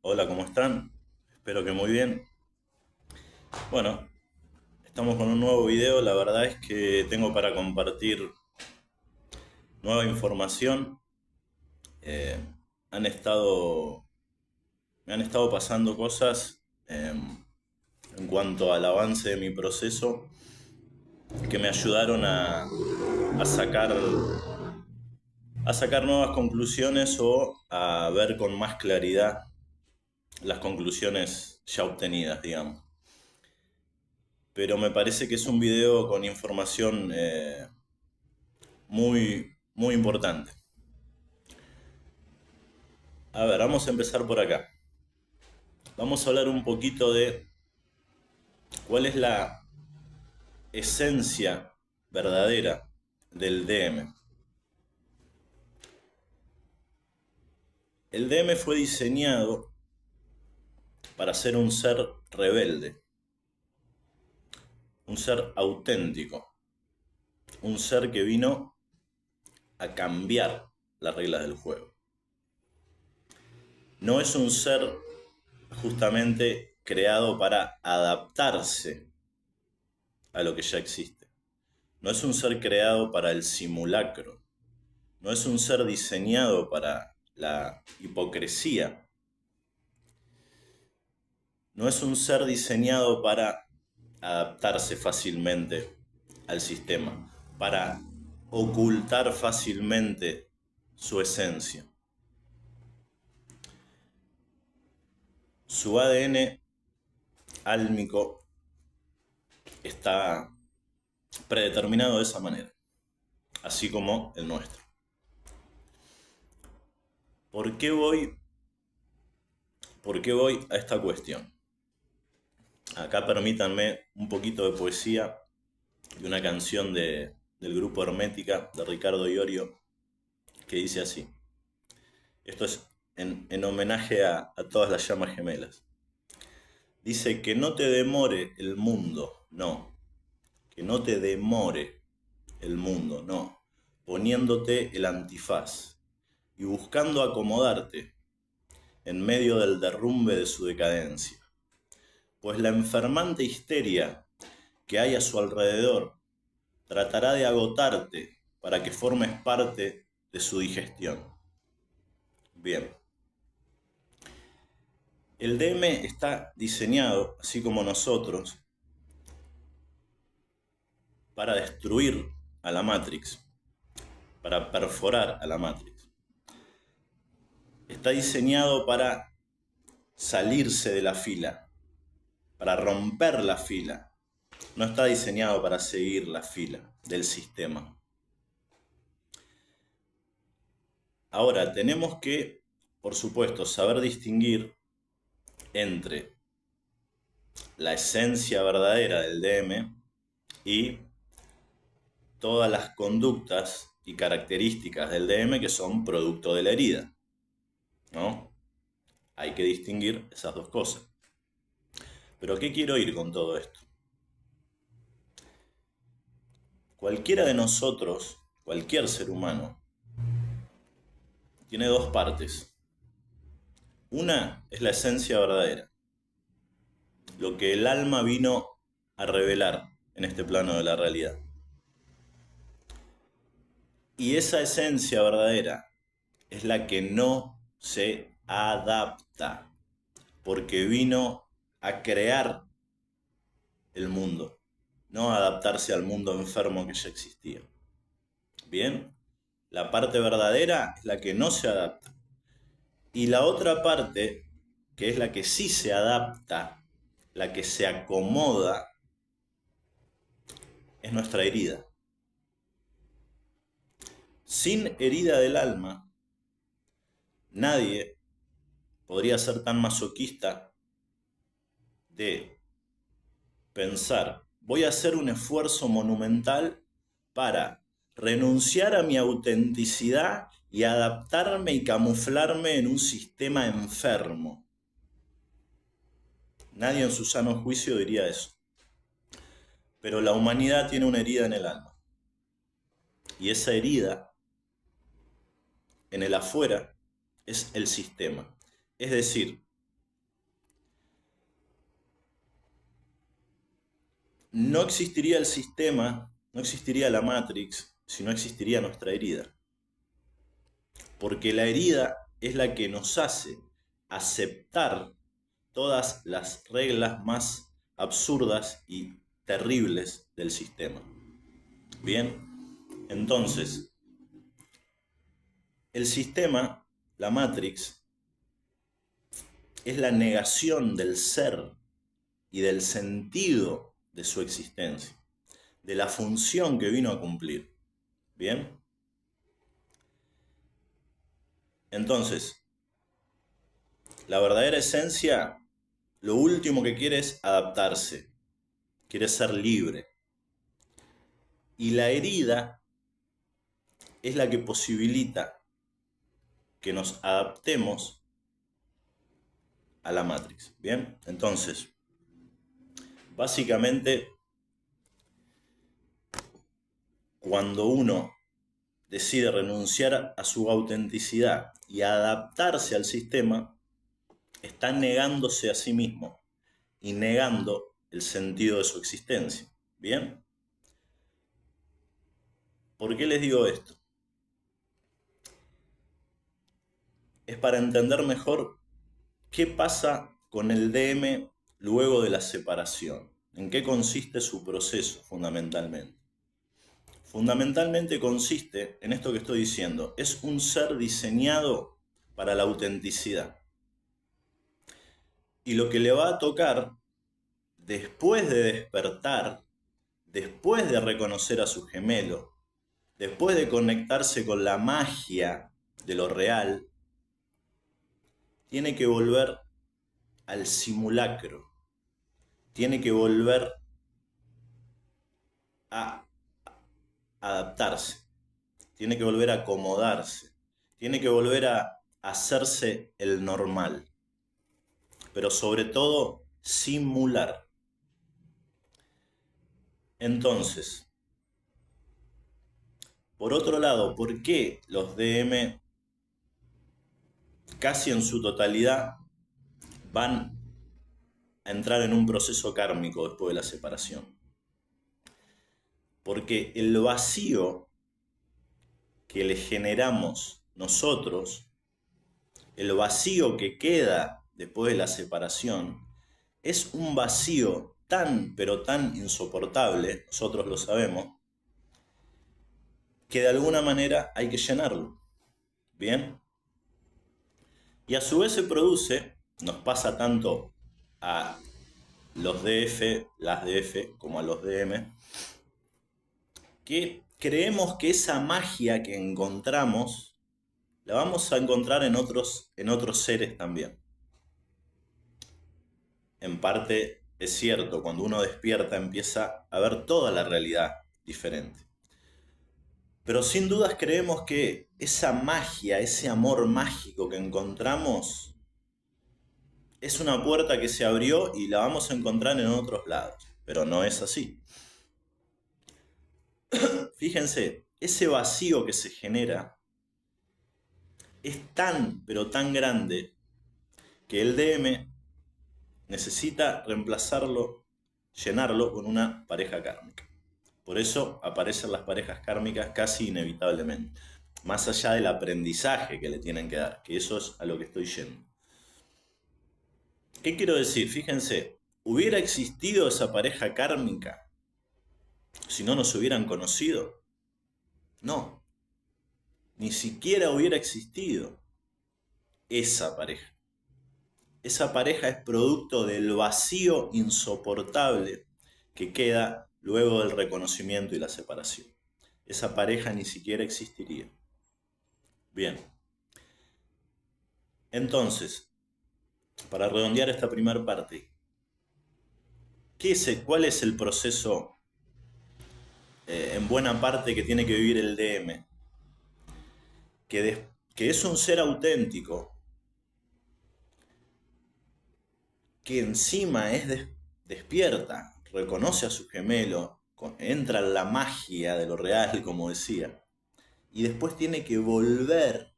Hola, ¿cómo están? Espero que muy bien. Bueno, estamos con un nuevo video. La verdad es que tengo para compartir nueva información. Eh, han estado, me han estado pasando cosas en cuanto al avance de mi proceso que me ayudaron a sacar nuevas conclusiones o a ver con más claridad las conclusiones ya obtenidas, digamos. Pero me parece que es un video con información muy importante. A ver, vamos a empezar por acá. Vamos a hablar un poquito de cuál es la esencia verdadera del DM. El DM fue diseñado para ser un ser rebelde, un ser auténtico, un ser que vino a cambiar las reglas del juego. No es un ser justamente creado para adaptarse a lo que ya existe. No es un ser creado para el simulacro. No es un ser diseñado para la hipocresía. No es un ser diseñado para adaptarse fácilmente al sistema, para ocultar fácilmente su esencia. Su ADN álmico está predeterminado de esa manera, así como el nuestro. ¿Por qué voy, por qué voy a esta cuestión? Acá permítanme un poquito de poesía de una canción del grupo Hermética de Ricardo Iorio que dice así. Esto es en homenaje a todas las llamas gemelas. Dice que no te demore el mundo, no. Que no te demore el mundo, no. Poniéndote el antifaz y buscando acomodarte en medio del derrumbe de su decadencia. Pues la enfermante histeria que hay a su alrededor tratará de agotarte para que formes parte de su digestión. Bien. El DM está diseñado, así como nosotros, para destruir a la Matrix, para perforar a la Matrix. Está diseñado para salirse de la fila, para romper la fila. No está diseñado para seguir la fila del sistema. Ahora, tenemos que, por supuesto, saber distinguir entre la esencia verdadera del DM y todas las conductas y características del DM que son producto de la herida, ¿no? Hay que distinguir esas dos cosas. Pero ¿qué quiero ir con todo esto? Cualquiera de nosotros, cualquier ser humano, tiene dos partes. Una es la esencia verdadera, lo que el alma vino a revelar en este plano de la realidad. Y esa esencia verdadera es la que no se adapta, porque vino a crear el mundo, no a adaptarse al mundo enfermo que ya existía. Bien, la parte verdadera es la que no se adapta. Y la otra parte, que es la que sí se adapta, la que se acomoda, es nuestra herida. Sin herida del alma, nadie podría ser tan masoquista de pensar, voy a hacer un esfuerzo monumental para renunciar a mi autenticidad y adaptarme y camuflarme en un sistema enfermo. Nadie en su sano juicio diría eso. Pero la humanidad tiene una herida en el alma. Y esa herida en el afuera es el sistema. Es decir, no existiría el sistema, no existiría la Matrix, si no existiría nuestra herida. Porque la herida es la que nos hace aceptar todas las reglas más absurdas y terribles del sistema. Bien, entonces, el sistema, la Matrix, es la negación del ser y del sentido de su existencia, de la función que vino a cumplir. Bien, entonces, la verdadera esencia, lo último que quiere es adaptarse, quiere ser libre. Y la herida es la que posibilita que nos adaptemos a la Matrix. Bien, entonces, básicamente, cuando uno decide renunciar a su autenticidad y adaptarse al sistema, está negándose a sí mismo y negando el sentido de su existencia. ¿Bien? ¿Por qué les digo esto? Es para entender mejor qué pasa con el DM luego de la separación. ¿En qué consiste su proceso fundamentalmente? Fundamentalmente consiste en esto que estoy diciendo. Es un ser diseñado para la autenticidad. Y lo que le va a tocar después de despertar, después de reconocer a su gemelo, después de conectarse con la magia de lo real, tiene que volver al simulacro, tiene que volver a adaptarse, tiene que volver a acomodarse, tiene que volver a hacerse el normal, pero sobre todo simular. Entonces, por otro lado, ¿por qué los DM casi en su totalidad van a entrar en un proceso kármico después de la separación? Porque el vacío que le generamos nosotros, el vacío que queda después de la separación, es un vacío tan, pero tan insoportable, nosotros lo sabemos, que de alguna manera hay que llenarlo. ¿Bien? Y a su vez se produce, nos pasa tanto a los DF, las DF, como a los DM, que creemos que esa magia que encontramos la vamos a encontrar en otros seres también. En parte es cierto, cuando uno despierta empieza a ver toda la realidad diferente. Pero sin dudas creemos que esa magia, ese amor mágico que encontramos, es una puerta que se abrió y la vamos a encontrar en otros lados. Pero no es así. Fíjense, ese vacío que se genera es tan, pero tan grande que el DM necesita reemplazarlo, llenarlo con una pareja kármica. Por eso aparecen las parejas kármicas casi inevitablemente. Más allá del aprendizaje que le tienen que dar, que eso es a lo que estoy yendo. ¿Qué quiero decir? Fíjense, ¿hubiera existido esa pareja kármica si no nos hubieran conocido? No, ni siquiera hubiera existido esa pareja. Esa pareja es producto del vacío insoportable que queda luego del reconocimiento y la separación. Esa pareja ni siquiera existiría. Bien, entonces, para redondear esta primera parte, ¿cuál es el proceso en buena parte que tiene que vivir el DM? Que es un ser auténtico, que encima despierta, reconoce a su gemelo, entra en la magia de lo real, como decía, y después tiene que volver,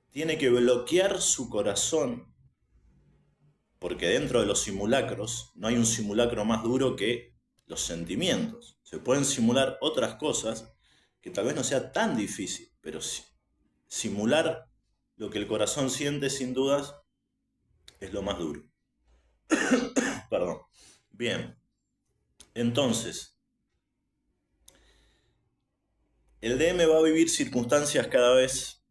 tiene que bloquear su corazón Porque dentro de los simulacros no hay un simulacro más duro que los sentimientos. Se pueden simular otras cosas que tal vez no sea tan difícil, pero simular lo que el corazón siente sin dudas es lo más duro. Perdón. Bien, entonces, el DM va a vivir circunstancias cada vez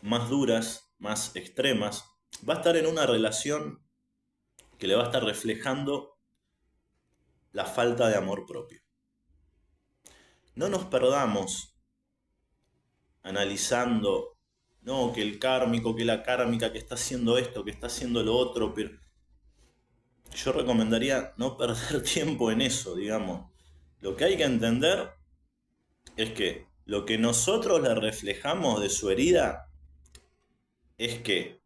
más duras, más extremas. Va a estar en una relación que le va a estar reflejando la falta de amor propio. No nos perdamos analizando, no, que el kármico, que la kármica, que está haciendo esto, que está haciendo lo otro, pero yo recomendaría no perder tiempo en eso, digamos. Lo que hay que entender es que lo que nosotros le reflejamos de su herida es que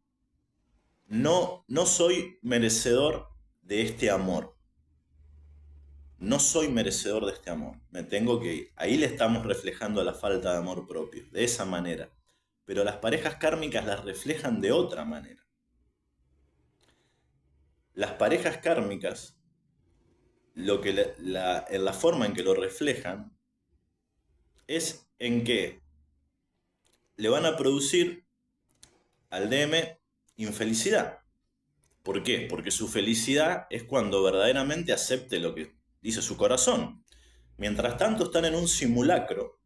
no soy merecedor de este amor. No soy merecedor de este amor. Me tengo que ir. Ahí le estamos reflejando la falta de amor propio, de esa manera. Pero las parejas kármicas las reflejan de otra manera. Las parejas kármicas, en la forma en que lo reflejan, es en que le van a producir al DM infelicidad. ¿Por qué? Porque su felicidad es cuando verdaderamente acepte lo que dice su corazón. Mientras tanto están en un simulacro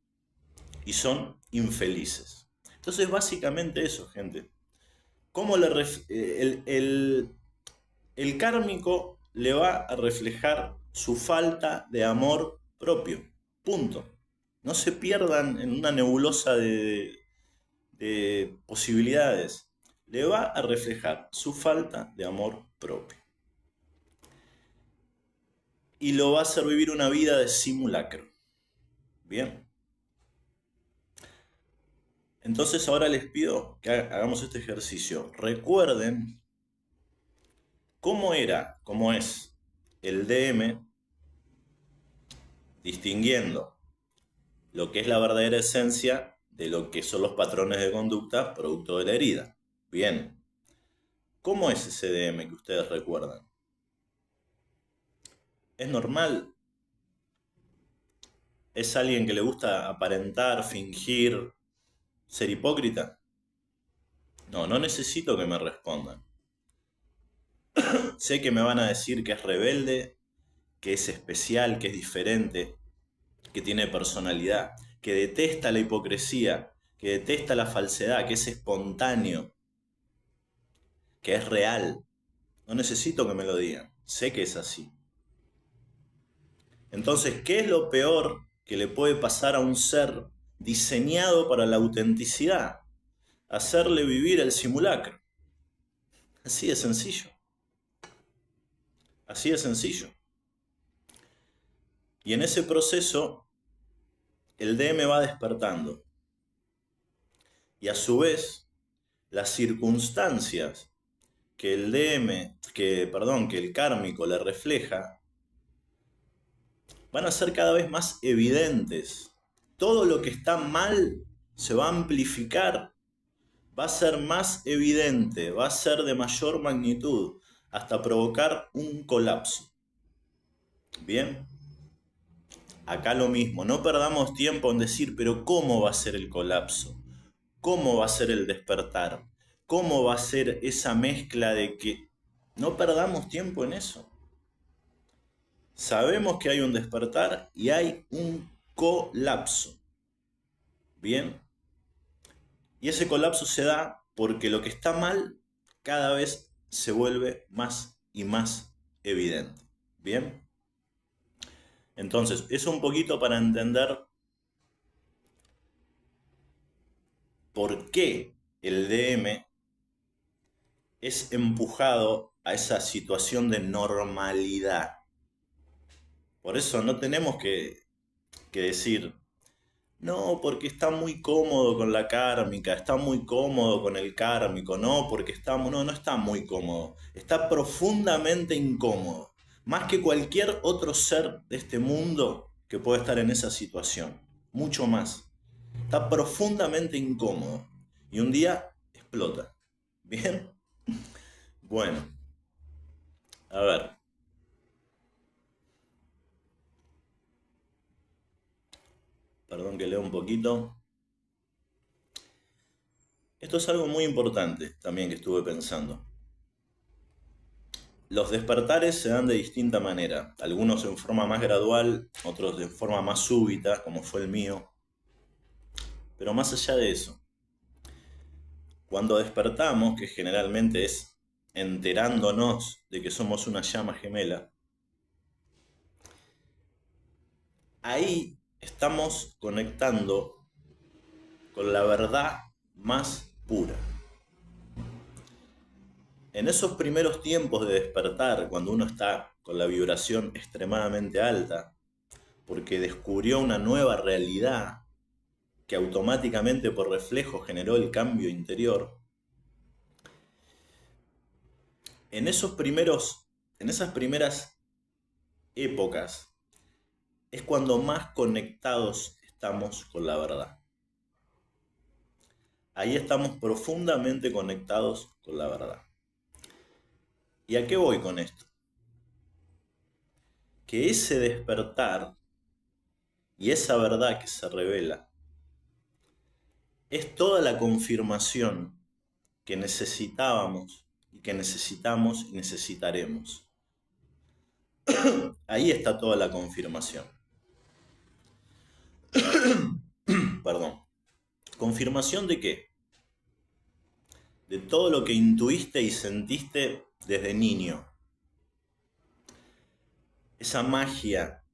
y son infelices. Entonces básicamente eso, gente. ¿Cómo el kármico le va a reflejar su falta de amor propio? Punto. No se pierdan en una nebulosa de posibilidades. Le va a reflejar su falta de amor propio. Y lo va a hacer vivir una vida de simulacro. Bien. Entonces ahora les pido que hagamos este ejercicio. Recuerden cómo es el DM, distinguiendo lo que es la verdadera esencia de lo que son los patrones de conducta producto de la herida. Bien. ¿Cómo es ese DM que ustedes recuerdan? ¿Es normal? ¿Es alguien que le gusta aparentar, fingir, ser hipócrita? No necesito que me respondan. Sé que me van a decir que es rebelde, que es especial, que es diferente, que tiene personalidad, que detesta la hipocresía, que detesta la falsedad, que es espontáneo, que es real. No necesito que me lo digan. Sé que es así. Entonces, ¿qué es lo peor que le puede pasar a un ser diseñado para la autenticidad? Hacerle vivir el simulacro. Así de sencillo. Así de sencillo. Y en ese proceso, el DM va despertando. Y a su vez, las circunstancias que que el kármico le refleja, van a ser cada vez más evidentes. Todo lo que está mal se va a amplificar, va a ser más evidente, va a ser de mayor magnitud, hasta provocar un colapso. Bien, acá lo mismo, no perdamos tiempo en decir, pero ¿cómo va a ser el colapso? ¿Cómo va a ser el despertar? ¿Cómo va a ser esa mezcla de que no perdamos tiempo en eso? Sabemos que hay un despertar y hay un colapso. Bien. Y ese colapso se da porque lo que está mal cada vez se vuelve más y más evidente. Bien. Entonces, es un poquito para entender por qué el DM es empujado a esa situación de normalidad. Por eso no tenemos que decir, no, porque está muy cómodo con la kármica, está muy cómodo con el kármico, no, porque no está muy cómodo, está profundamente incómodo, más que cualquier otro ser de este mundo que puede estar en esa situación, mucho más. Está profundamente incómodo y un día explota. ¿Bien? Bueno. A ver, perdón que leo un poquito. Esto es algo muy importante también que estuve pensando. Los despertares se dan de distinta manera, algunos en forma más gradual, otros de forma más súbita, como fue el mío. Pero más allá de eso, cuando despertamos, que generalmente es enterándonos de que somos una llama gemela, ahí estamos conectando con la verdad más pura. En esos primeros tiempos de despertar, cuando uno está con la vibración extremadamente alta, porque descubrió una nueva realidad que automáticamente por reflejo generó el cambio interior, en esas primeras épocas es cuando más conectados estamos con la verdad. Ahí estamos profundamente conectados con la verdad. ¿Y a qué voy con esto? Que ese despertar y esa verdad que se revela es toda la confirmación que necesitábamos y que necesitamos y necesitaremos. Ahí está toda la confirmación. Perdón. ¿Confirmación de qué? De todo lo que intuiste y sentiste desde niño. Esa magia,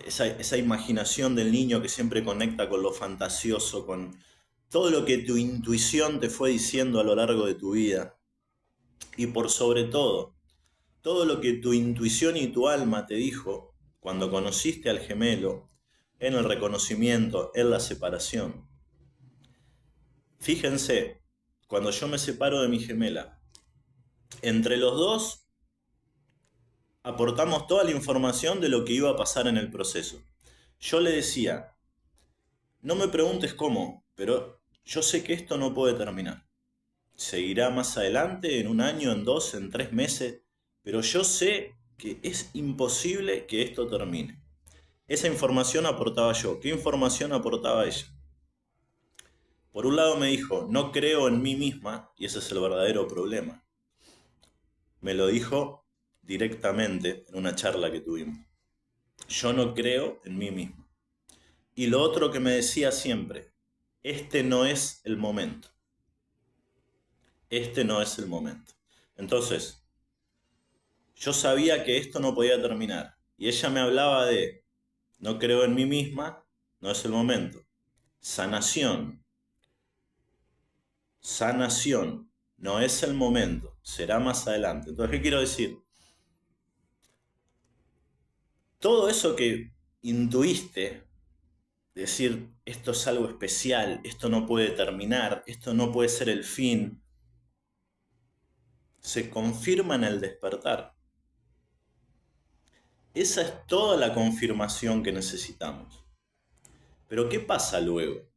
esa imaginación del niño que siempre conecta con lo fantasioso, con todo lo que tu intuición te fue diciendo a lo largo de tu vida. Y por sobre todo lo que tu intuición y tu alma te dijo cuando conociste al gemelo, en el reconocimiento, en la separación. Fíjense, cuando yo me separo de mi gemela, entre los dos aportamos toda la información de lo que iba a pasar en el proceso. Yo le decía, no me preguntes cómo, pero yo sé que esto no puede terminar. Seguirá más adelante, en un año, en 2, en 3 meses, pero yo sé que es imposible que esto termine. Esa información aportaba yo. ¿Qué información aportaba ella? Por un lado me dijo, no creo en mí misma, y ese es el verdadero problema. Me lo dijo directamente en una charla que tuvimos. Yo no creo en mí mismo. Y lo otro que me decía siempre, este no es el momento. Este no es el momento. Entonces, yo sabía que esto no podía terminar. Y ella me hablaba de, no creo en mí misma, no es el momento. Sanación. Sanación. No es el momento. Será más adelante. Entonces, ¿qué quiero decir? Todo eso que intuiste, decir, esto es algo especial, esto no puede terminar, esto no puede ser el fin, se confirma en el despertar. Esa es toda la confirmación que necesitamos. Pero ¿qué pasa luego?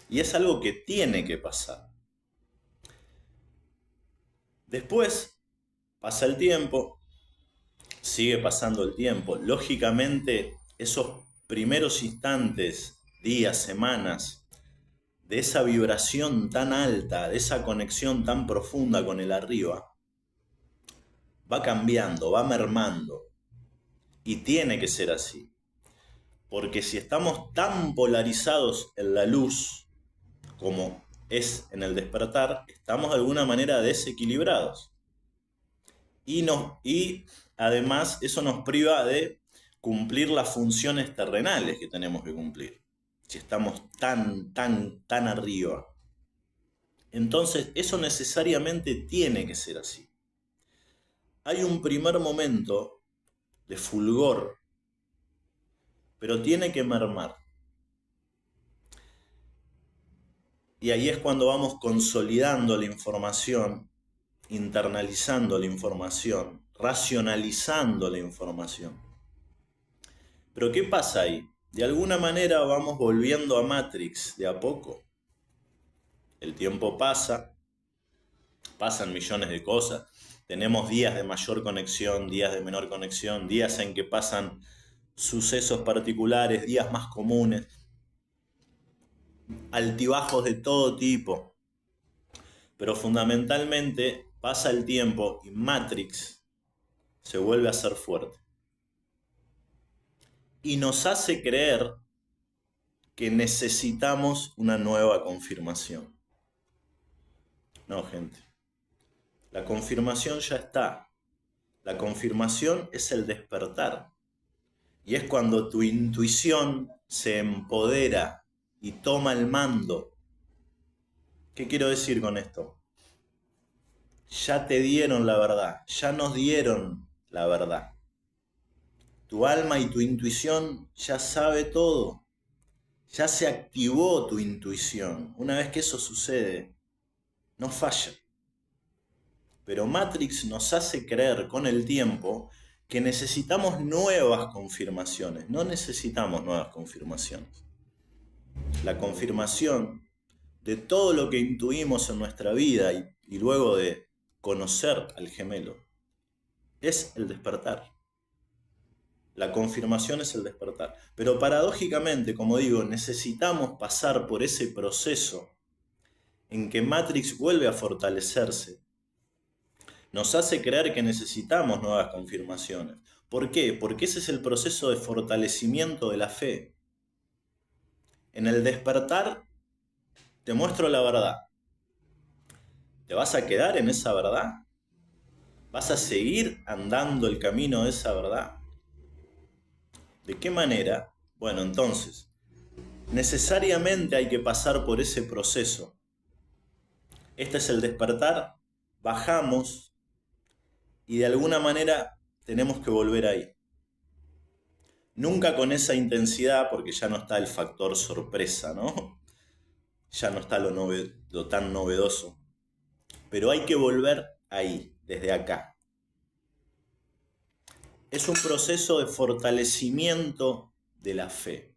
Y es algo que tiene que pasar. Después pasa el tiempo, sigue pasando el tiempo. Lógicamente, esos primeros instantes, días, semanas, de esa vibración tan alta, de esa conexión tan profunda con el arriba, va cambiando, va mermando. Y tiene que ser así. Porque si estamos tan polarizados en la luz como es en el despertar, estamos de alguna manera desequilibrados. Y además eso nos priva de cumplir las funciones terrenales que tenemos que cumplir. Si estamos tan arriba. Entonces eso necesariamente tiene que ser así. Hay un primer momento de fulgor, pero tiene que mermar. Y ahí es cuando vamos consolidando la información, internalizando la información, racionalizando la información. Pero ¿qué pasa ahí? De alguna manera vamos volviendo a Matrix de a poco. El tiempo pasa, pasan millones de cosas. Tenemos días de mayor conexión, días de menor conexión, días en que pasan sucesos particulares, días más comunes, altibajos de todo tipo. Pero fundamentalmente pasa el tiempo y Matrix se vuelve a ser fuerte. Y nos hace creer que necesitamos una nueva confirmación. No, gente. La confirmación ya está. La confirmación es el despertar. Y es cuando tu intuición se empodera y toma el mando. ¿Qué quiero decir con esto? Ya te dieron la verdad, ya nos dieron la verdad. Tu alma y tu intuición ya sabe todo. Ya se activó tu intuición. Una vez que eso sucede, no falla. Pero Matrix nos hace creer con el tiempo que necesitamos nuevas confirmaciones. No necesitamos nuevas confirmaciones. La confirmación de todo lo que intuimos en nuestra vida y luego de conocer al gemelo es el despertar. La confirmación es el despertar. Pero paradójicamente, como digo, necesitamos pasar por ese proceso en que Matrix vuelve a fortalecerse. Nos hace creer que necesitamos nuevas confirmaciones. ¿Por qué? Porque ese es el proceso de fortalecimiento de la fe. En el despertar te muestro la verdad. ¿Te vas a quedar en esa verdad? ¿Vas a seguir andando el camino de esa verdad? ¿De qué manera? Bueno, entonces, necesariamente hay que pasar por ese proceso. Este es el despertar, bajamos y de alguna manera tenemos que volver ahí. Nunca con esa intensidad porque ya no está el factor sorpresa, ¿no? Ya no está lo tan novedoso. Pero hay que volver ahí, desde acá. Es un proceso de fortalecimiento de la fe.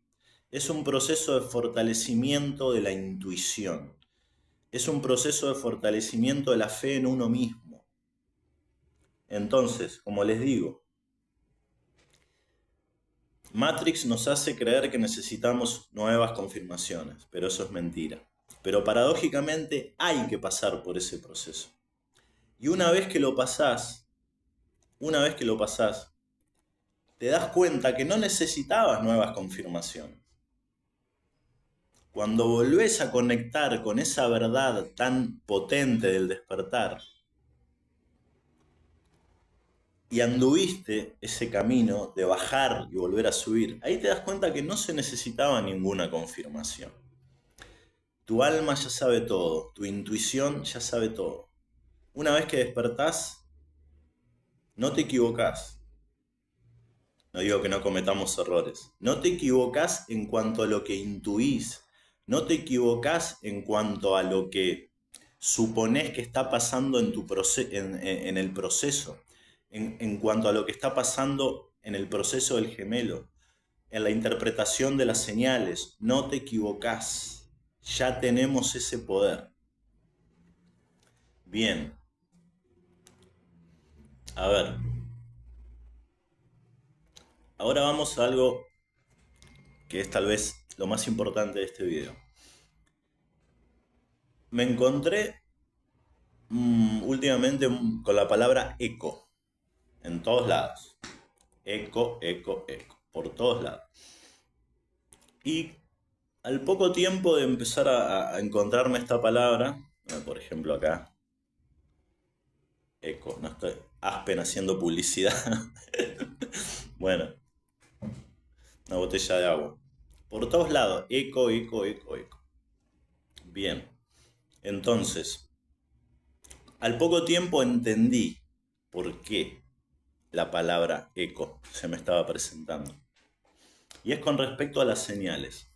Es un proceso de fortalecimiento de la intuición. Es un proceso de fortalecimiento de la fe en uno mismo. Entonces, como les digo, Matrix nos hace creer que necesitamos nuevas confirmaciones, pero eso es mentira. Pero paradójicamente hay que pasar por ese proceso. Y una vez que lo pasás, te das cuenta que no necesitabas nuevas confirmaciones. Cuando volvés a conectar con esa verdad tan potente del despertar y anduviste ese camino de bajar y volver a subir, ahí te das cuenta que no se necesitaba ninguna confirmación. Tu alma ya sabe todo, tu intuición ya sabe todo. Una vez que despertás, no te equivocás. No digo que no cometamos errores. No te equivocás en cuanto a lo que intuís. No te equivocás en cuanto a lo que suponés que está pasando en el proceso. En cuanto a lo que está pasando en el proceso del gemelo. En la interpretación de las señales. No te equivocás. Ya tenemos ese poder. Bien. A ver. Ahora vamos a algo que es tal vez lo más importante de este video. Me encontré últimamente con la palabra eco en todos lados. Eco, eco, eco, por todos lados. Y al poco tiempo de empezar a encontrarme esta palabra, por ejemplo acá, eco, no estoy Aspen haciendo publicidad. Bueno, una botella de agua. Por todos lados, eco, eco, eco, eco. Bien, entonces, al poco tiempo entendí por qué la palabra eco se me estaba presentando. Y es con respecto a las señales.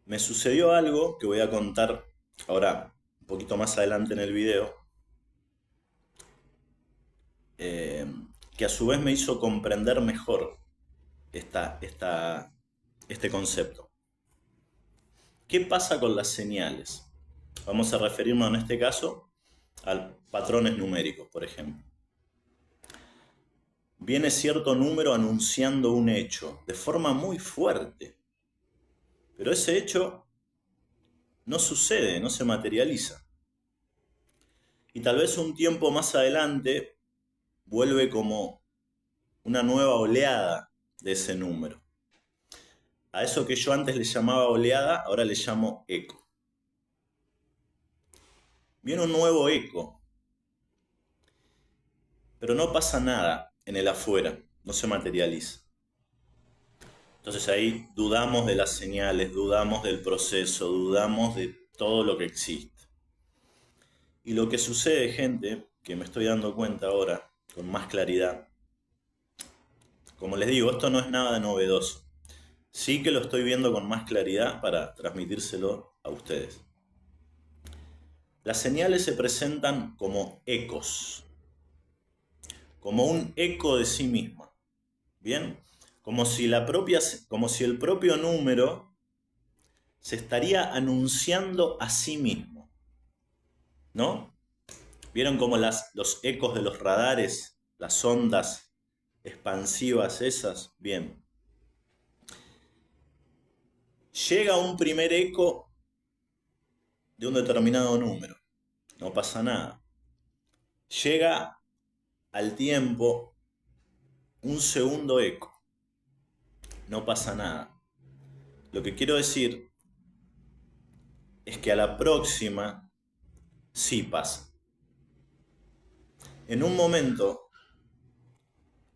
Me sucedió algo que voy a contar ahora un poquito más adelante en el video, que a su vez me hizo comprender mejor este concepto. ¿Qué pasa con las señales? Vamos a referirnos en este caso a patrones numéricos, por ejemplo. Viene cierto número anunciando un hecho de forma muy fuerte, pero ese hecho no sucede, no se materializa. Y tal vez un tiempo más adelante vuelve como una nueva oleada de ese número. A eso que yo antes le llamaba oleada, ahora le llamo eco. Viene un nuevo eco, pero no pasa nada en el afuera, no se materializa. Entonces ahí dudamos de las señales, dudamos del proceso, dudamos de todo lo que existe. Y lo que sucede, gente, que me estoy dando cuenta ahora con más claridad, como les digo, esto no es nada novedoso. Sí que lo estoy viendo con más claridad para transmitírselo a ustedes. Las señales se presentan como ecos, como un eco de sí misma. ¿Bien? Como si el propio número se estaría anunciando a sí mismo. ¿No? ¿Vieron como los ecos de los radares, las ondas expansivas esas? Bien. Llega un primer eco de un determinado número. No pasa nada. Llega al tiempo un segundo eco. No pasa nada. Lo que quiero decir es que a la próxima sí pasa. En un momento,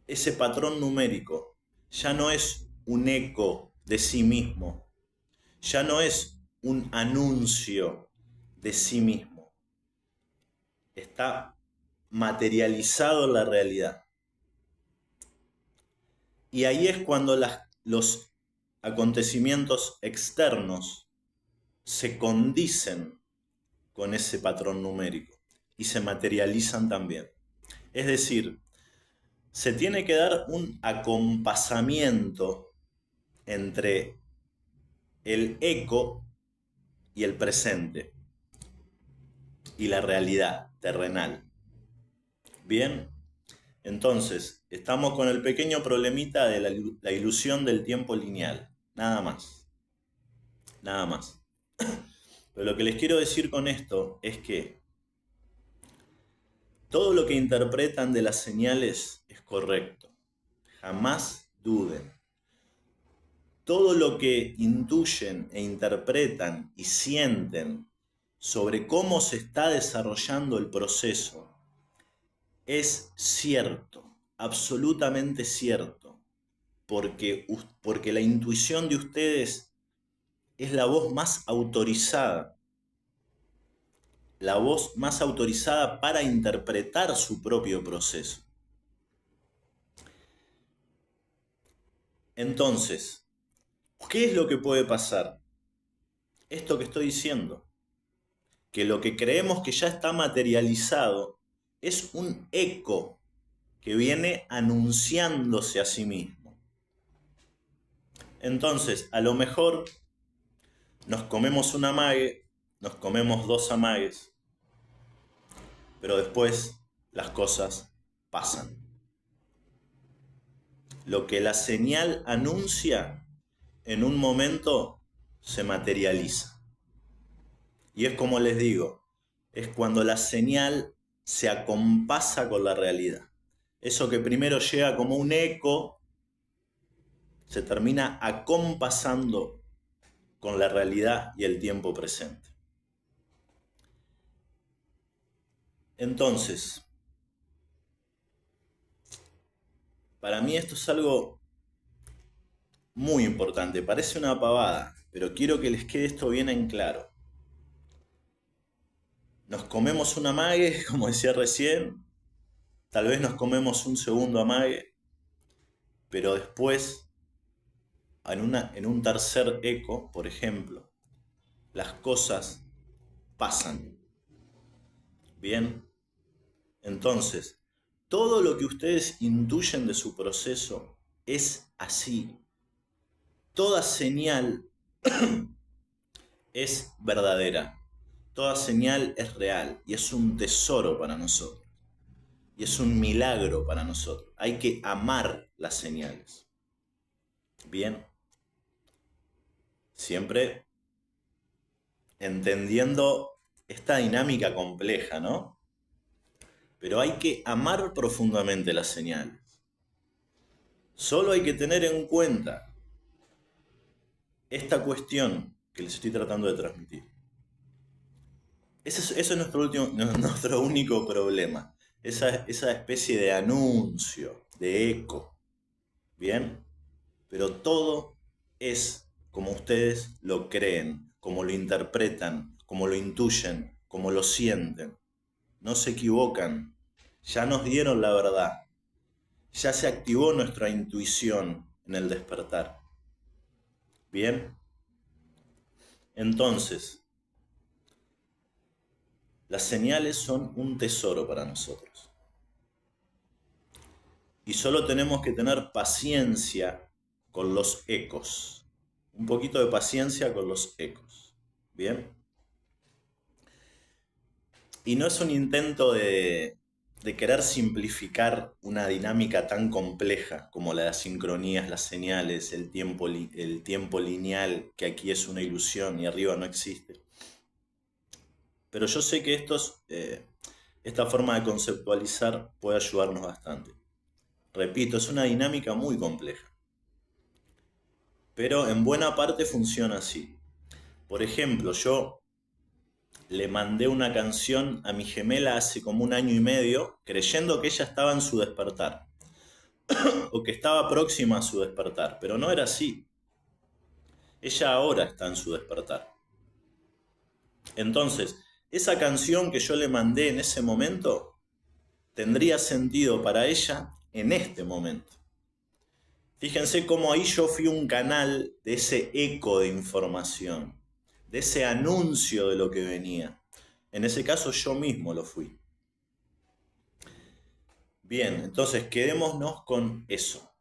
ese patrón numérico ya no es un eco de sí mismo, ya no es un anuncio de sí mismo, está materializado en la realidad. Y ahí es cuando los acontecimientos externos se condicen con ese patrón numérico y se materializan también. Es decir, se tiene que dar un acompasamiento entre el eco y el presente y la realidad terrenal. Bien, entonces estamos con el pequeño problemita de la ilusión del tiempo lineal, nada más, nada más. Pero lo que les quiero decir con esto es que todo lo que interpretan de las señales es correcto, jamás duden. Todo lo que intuyen e interpretan y sienten sobre cómo se está desarrollando el proceso es cierto, absolutamente cierto, porque la intuición de ustedes es la voz más autorizada para interpretar su propio proceso. Entonces, ¿qué es lo que puede pasar? Esto que estoy diciendo, que lo que creemos que ya está materializado es un eco que viene anunciándose a sí mismo. Entonces, a lo mejor nos comemos un amague, nos comemos 2 amagues, pero después las cosas pasan. Lo que la señal anuncia en un momento se materializa. Y es como les digo, es cuando la señal se acompasa con la realidad. Eso que primero llega como un eco, se termina acompasando con la realidad y el tiempo presente. Entonces, para mí esto es algo muy importante. Parece una pavada, pero quiero que les quede esto bien en claro. Nos comemos un amague, como decía recién, tal vez nos comemos un segundo amague, pero después, en un tercer eco, por ejemplo, las cosas pasan. Bien, entonces, todo lo que ustedes intuyen de su proceso es así. Toda señal es verdadera. toda señal es real y es un tesoro para nosotros. Y es un milagro para nosotros. Hay que amar las señales. Bien. Siempre entendiendo esta dinámica compleja, ¿no? Pero hay que amar profundamente las señales. Solo hay que tener en cuenta esta cuestión que les estoy tratando de transmitir. Ese es nuestro único problema. Esa especie de anuncio, de eco. ¿Bien? Pero todo es como ustedes lo creen, como lo interpretan, como lo intuyen, como lo sienten. No se equivocan. Ya nos dieron la verdad. Ya se activó nuestra intuición en el despertar. Bien. Entonces, las señales son un tesoro para nosotros. Y solo tenemos que tener paciencia con los ecos. Un poquito de paciencia con los ecos. Bien. Y no es un intento de querer simplificar una dinámica tan compleja como la de las sincronías, las señales, el tiempo lineal, que aquí es una ilusión y arriba no existe. Pero yo sé que esta forma de conceptualizar puede ayudarnos bastante. Repito, es una dinámica muy compleja. Pero en buena parte funciona así. Por ejemplo, yo le mandé una canción a mi gemela hace como 1 año y medio, creyendo que ella estaba en su despertar, o que estaba próxima a su despertar, pero no era así. Ella ahora está en su despertar. Entonces, esa canción que yo le mandé en ese momento tendría sentido para ella en este momento. Fíjense cómo ahí yo fui un canal de ese eco de información, de ese anuncio de lo que venía. En ese caso yo mismo lo fui. Bien, entonces quedémonos con eso.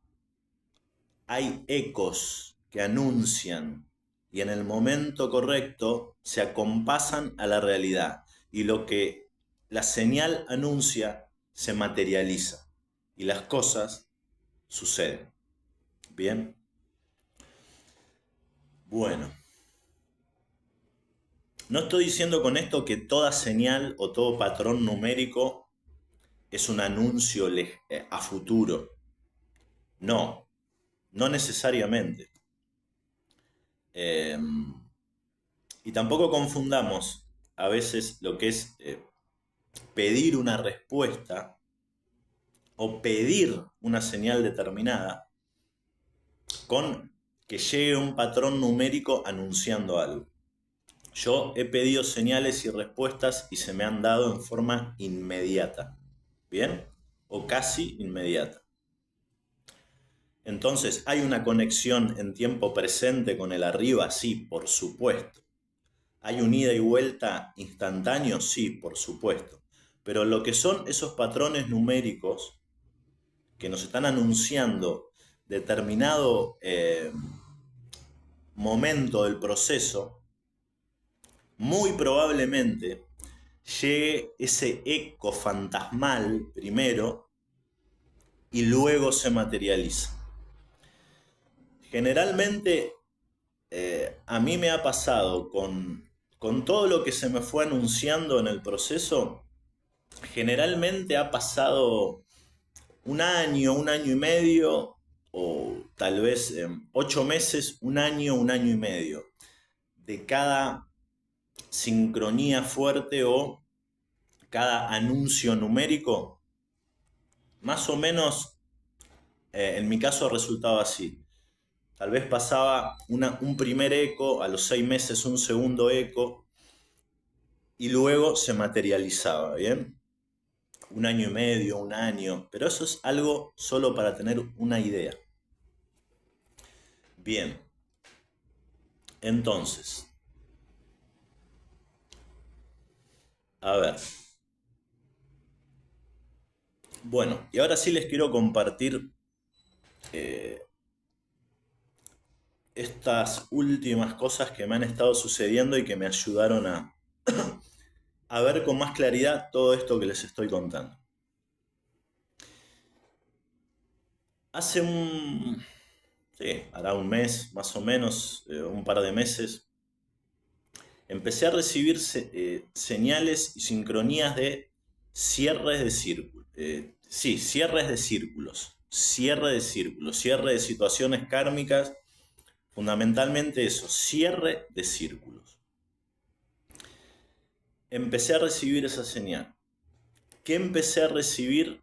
Hay ecos que anuncian y en el momento correcto se acompasan a la realidad. Y lo que la señal anuncia se materializa y las cosas suceden. Bien. Bueno. No estoy diciendo con esto que toda señal o todo patrón numérico es un anuncio a futuro. No, no necesariamente. Eh, y tampoco confundamos a veces lo que es pedir una respuesta o pedir una señal determinada con que llegue un patrón numérico anunciando algo. Yo he pedido señales y respuestas y se me han dado en forma inmediata. ¿Bien? O casi inmediata. Entonces, ¿hay una conexión en tiempo presente con el arriba? Sí, por supuesto. ¿Hay un ida y vuelta instantáneo? Sí, por supuesto. Pero lo que son esos patrones numéricos que nos están anunciando determinado momento del proceso, muy probablemente llegue ese eco fantasmal primero y luego se materializa. Generalmente a mí me ha pasado con todo lo que se me fue anunciando en el proceso, generalmente ha pasado 1 año y medio, o tal vez 8 meses, 1 año y medio, de cada sincronía fuerte o cada anuncio numérico, más o menos en mi caso resultaba así. Tal vez pasaba un primer eco, a los 6 meses un segundo eco, y luego se materializaba, ¿bien? 1 año y medio, 1 año, pero eso es algo solo para tener una idea. Bien, entonces, a ver. Bueno, y ahora sí les quiero compartir estas últimas cosas que me han estado sucediendo y que me ayudaron a ver con más claridad todo esto que les estoy contando. Hace hará un mes más o menos, un par de meses, empecé a recibir señales y sincronías de cierres de círculos. Cierres de círculos. Cierre de círculos, cierre de situaciones kármicas. Fundamentalmente eso, cierre de círculos. Empecé a recibir esa señal. ¿Qué empecé a recibir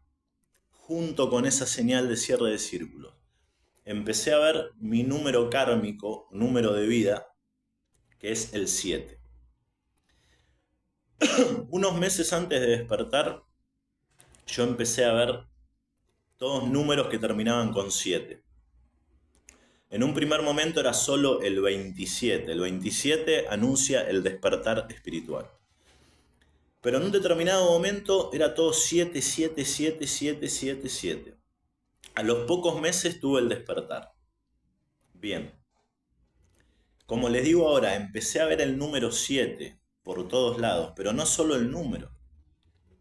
junto con esa señal de cierre de círculos? Empecé a ver mi número kármico, número de vida, que es el 7. Unos meses antes de despertar, yo empecé a ver todos números que terminaban con 7. En un primer momento era solo el 27. El 27 anuncia el despertar espiritual. Pero en un determinado momento era todo 7, 7, 7, 7, 7, 7. A los pocos meses tuve el despertar. Bien. Como les digo ahora, empecé a ver el número 7 por todos lados, pero no solo el número.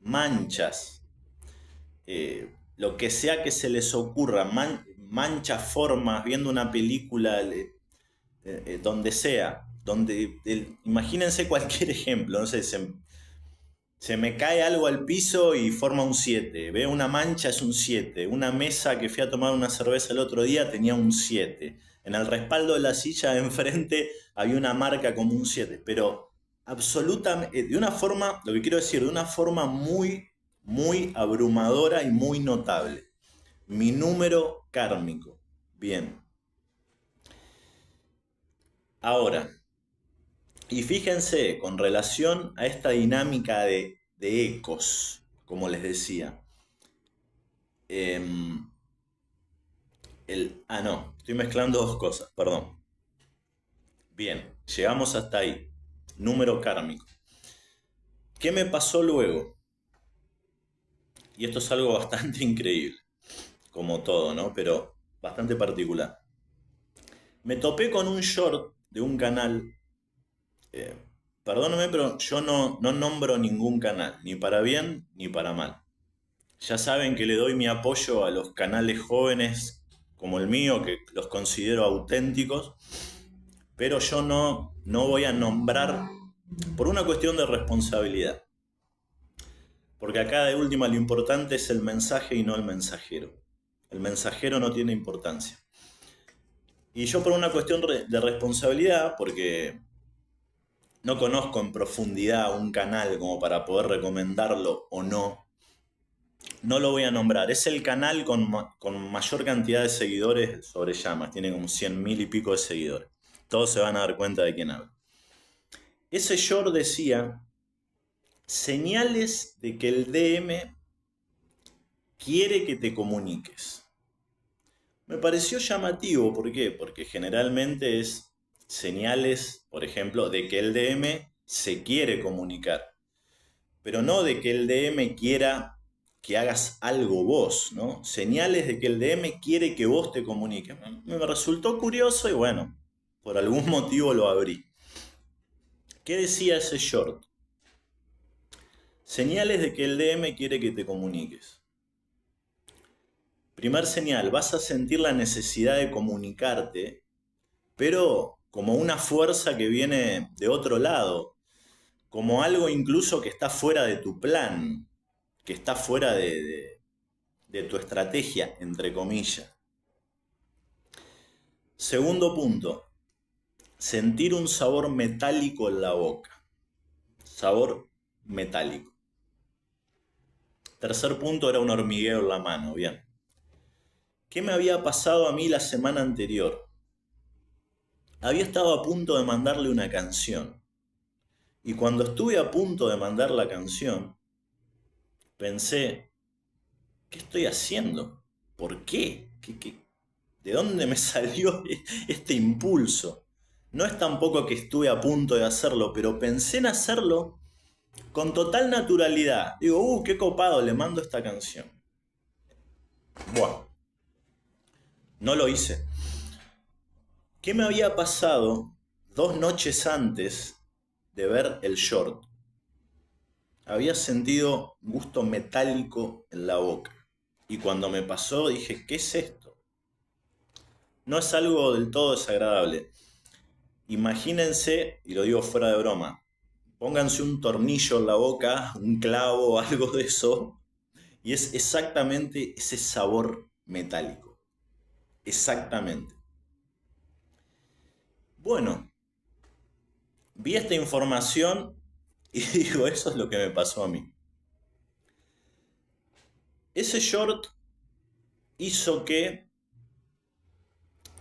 Manchas, lo que sea que se les ocurra, manchas, formas, viendo una película, donde sea, imagínense cualquier ejemplo, no sé, se me cae algo al piso y forma un 7, veo una mancha, es un 7, una mesa que fui a tomar una cerveza el otro día tenía un 7, en el respaldo de la silla de enfrente había una marca como un 7, pero absolutamente, de una forma, lo que quiero decir, de una forma muy, muy abrumadora y muy notable. Mi número kármico. Bien. Ahora, y fíjense, con relación a esta dinámica de ecos, como les decía. Estoy mezclando dos cosas, perdón. Bien, llegamos hasta ahí. Número kármico. ¿Qué me pasó luego? Y esto es algo bastante increíble, como todo, ¿no? Pero bastante particular. Me topé con un short de un canal. Perdóname, pero yo no nombro ningún canal, ni para bien ni para mal. Ya saben que le doy mi apoyo a los canales jóvenes como el mío, que los considero auténticos, pero yo no voy a nombrar por una cuestión de responsabilidad. Porque acá de última lo importante es el mensaje y no el mensajero. El mensajero no tiene importancia. Y yo por una cuestión de responsabilidad, porque no conozco en profundidad un canal como para poder recomendarlo o no, no lo voy a nombrar. Es el canal con mayor cantidad de seguidores sobre llamas. Tiene como 100.000 y pico de seguidores. Todos se van a dar cuenta de quién hablo. Ese short decía señales de que el DM quiere que te comuniques. Me pareció llamativo. ¿Por qué? Porque generalmente es señales, por ejemplo, de que el DM se quiere comunicar. Pero no de que el DM quiera que hagas algo vos, ¿no? Señales de que el DM quiere que vos te comuniques. Me resultó curioso y bueno, por algún motivo lo abrí. ¿Qué decía ese short? Señales de que el DM quiere que te comuniques. Primer señal, vas a sentir la necesidad de comunicarte, pero como una fuerza que viene de otro lado, como algo incluso que está fuera de tu plan, que está fuera de tu estrategia, entre comillas. Segundo punto, sentir un sabor metálico en la boca. Sabor metálico. Tercer punto era un hormigueo en la mano, bien. ¿Qué me había pasado a mí la semana anterior? Había estado a punto de mandarle una canción. Y cuando estuve a punto de mandar la canción, pensé, ¿qué estoy haciendo? ¿Por qué? ¿De dónde me salió este impulso? No es tampoco que estuve a punto de hacerlo, pero pensé en hacerlo con total naturalidad. Digo, qué copado, le mando esta canción. Bueno, no lo hice. ¿Qué me había pasado 2 noches antes de ver el short? había sentido un gusto metálico en la boca. Y cuando me pasó dije, ¿qué es esto? No es algo del todo desagradable. Imagínense, y lo digo fuera de broma, pónganse un tornillo en la boca, un clavo, algo de eso, y es exactamente ese sabor metálico. Exactamente. Bueno, vi esta información y digo, eso es lo que me pasó a mí. Ese short hizo que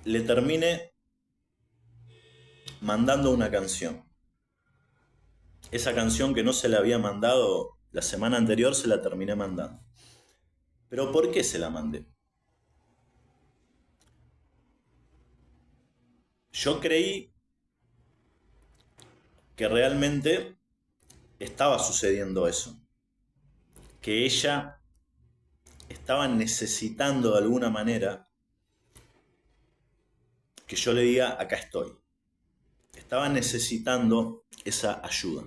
le termine mandando una canción. Esa canción que no se la había mandado la semana anterior, se la terminé mandando. ¿Pero por qué se la mandé? Yo creí que realmente estaba sucediendo eso. Que ella estaba necesitando de alguna manera que yo le diga, acá estoy. Estaba necesitando esa ayuda.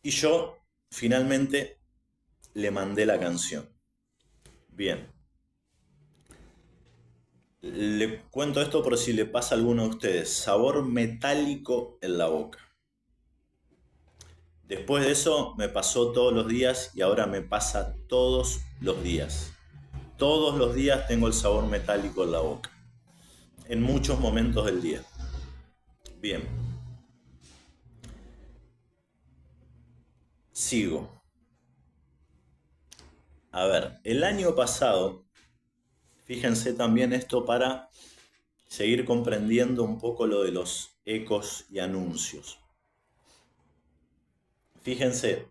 Y yo finalmente le mandé la canción. Bien. Le cuento esto por si le pasa a alguno de ustedes. Sabor metálico en la boca. Después de eso me pasó todos los días y ahora me pasa todos los días. Todos los días tengo el sabor metálico en la boca. En muchos momentos del día. Bien. Sigo. A ver, el año pasado, fíjense también esto para seguir comprendiendo un poco lo de los ecos y anuncios. Fíjense,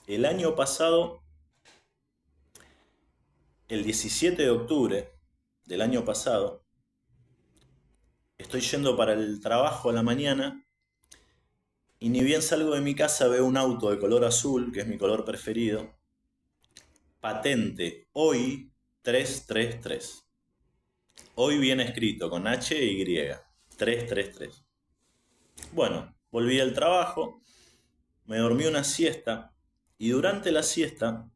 el año pasado, el 17 de octubre del año pasado, estoy yendo para el trabajo a la mañana y ni bien salgo de mi casa veo un auto de color azul, que es mi color preferido, patente, hoy 333. Hoy viene escrito con H e Y, 333. Bueno, volví al trabajo, me dormí una siesta y durante la siesta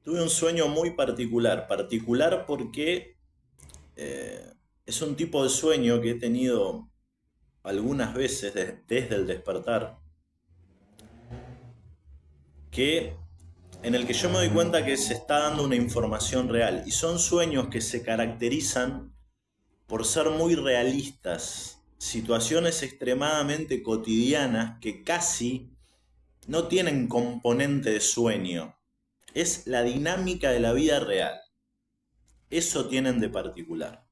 tuve un sueño muy particular. Particular porque es un tipo de sueño que he tenido algunas veces desde el despertar, en el que yo me doy cuenta que se está dando una información real. Y son sueños que se caracterizan por ser muy realistas, situaciones extremadamente cotidianas que casi no tienen componente de sueño. Es la dinámica de la vida real. Eso tienen de particular.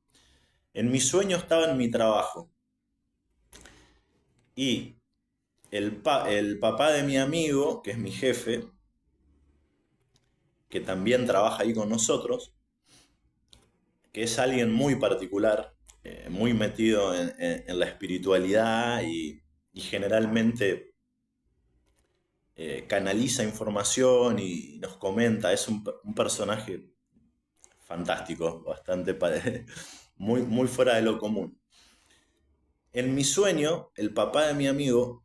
En mi sueño estaba en mi trabajo y el papá de mi amigo, que es mi jefe, que también trabaja ahí con nosotros, que es alguien muy particular, muy metido en la espiritualidad y generalmente canaliza información y nos comenta. Es un personaje fantástico, bastante muy fuera de lo común. En mi sueño, el papá de mi amigo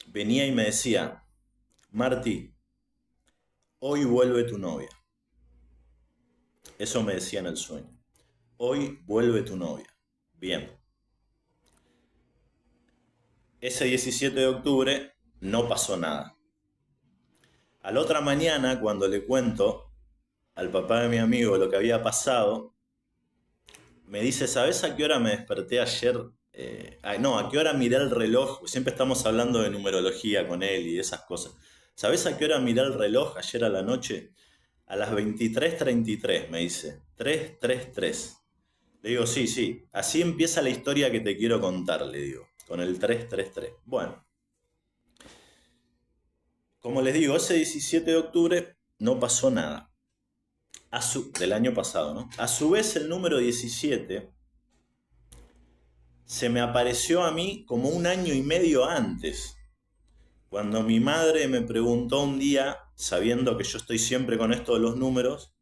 venía y me decía, Marty, hoy vuelve tu novia. Eso me decía en el sueño. Hoy vuelve tu novia. Bien. Ese 17 de octubre no pasó nada. A la otra mañana, cuando le cuento al papá de mi amigo lo que había pasado, me dice, ¿sabes a qué hora me desperté ayer? No, ¿a qué hora miré el reloj? Siempre estamos hablando de numerología con él y de esas cosas. ¿Sabes a qué hora miré el reloj ayer a la noche? A las 23:33, me dice. 333. Le digo, sí, sí. Así empieza la historia que te quiero contar, le digo. Con el 333. Bueno. Como les digo, ese 17 de octubre no pasó nada. Del año pasado, ¿no? A su vez, el número 17 se me apareció a mí como un año y medio antes. Cuando mi madre me preguntó un día, sabiendo que yo estoy siempre con esto de los números,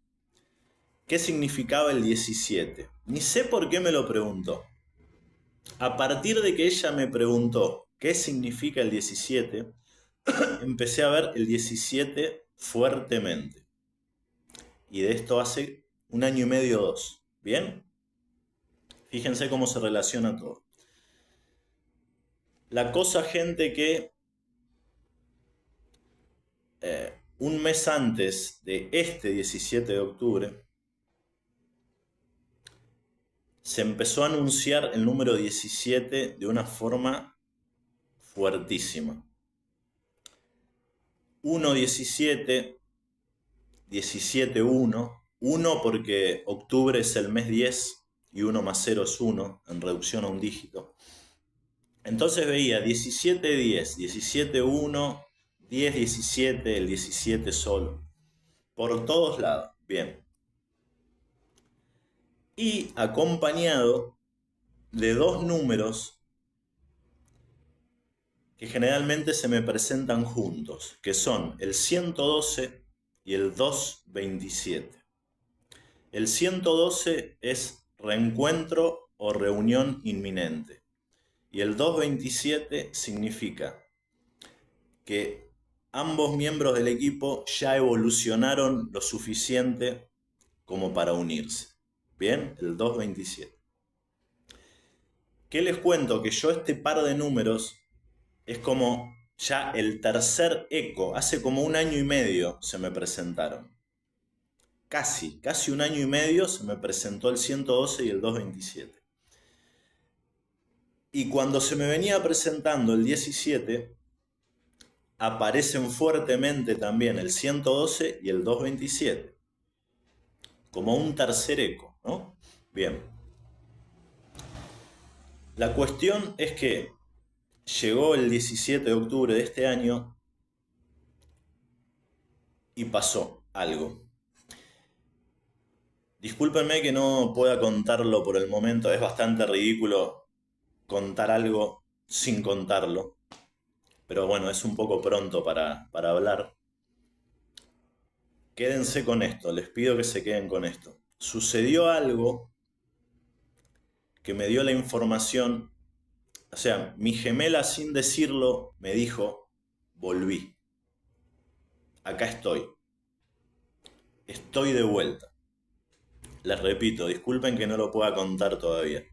¿qué significaba el 17? Ni sé por qué me lo preguntó. A partir de que ella me preguntó qué significa el 17, empecé a ver el 17 fuertemente. Y de esto hace 1 año y medio o 2. ¿Bien? Fíjense cómo se relaciona todo. La cosa, gente, que un mes antes de este 17 de octubre, se empezó a anunciar el número 17 de una forma fuertísima. 1-17, 17-1, 1 porque octubre es el mes 10 y 1 más 0 es 1, en reducción a un dígito. Entonces veía 17-10, 17-1, 10-17, el 17 solo, por todos lados. Bien. Y acompañado de dos números que generalmente se me presentan juntos, que son el 112 y el 227. El 112 es reencuentro o reunión inminente. Y el 227 significa que ambos miembros del equipo ya evolucionaron lo suficiente como para unirse. Bien, el 227. ¿Qué les cuento? Que yo este par de números es como ya el tercer eco. Hace como 1 año y medio se me presentaron. Casi 1 año y medio se me presentó el 112 y el 227. Y cuando se me venía presentando el 17, aparecen fuertemente también el 112 y el 227. Como un tercer eco, ¿no? Bien. La cuestión es que llegó el 17 de octubre de este año y pasó algo. Discúlpenme que no pueda contarlo por el momento, es bastante ridículo contar algo sin contarlo. Pero bueno, es un poco pronto para hablar. Quédense con esto, les pido que se queden con esto. Sucedió algo que me dio la información, o sea, mi gemela sin decirlo me dijo, volví. Acá estoy. Estoy de vuelta. Les repito, disculpen que no lo pueda contar todavía.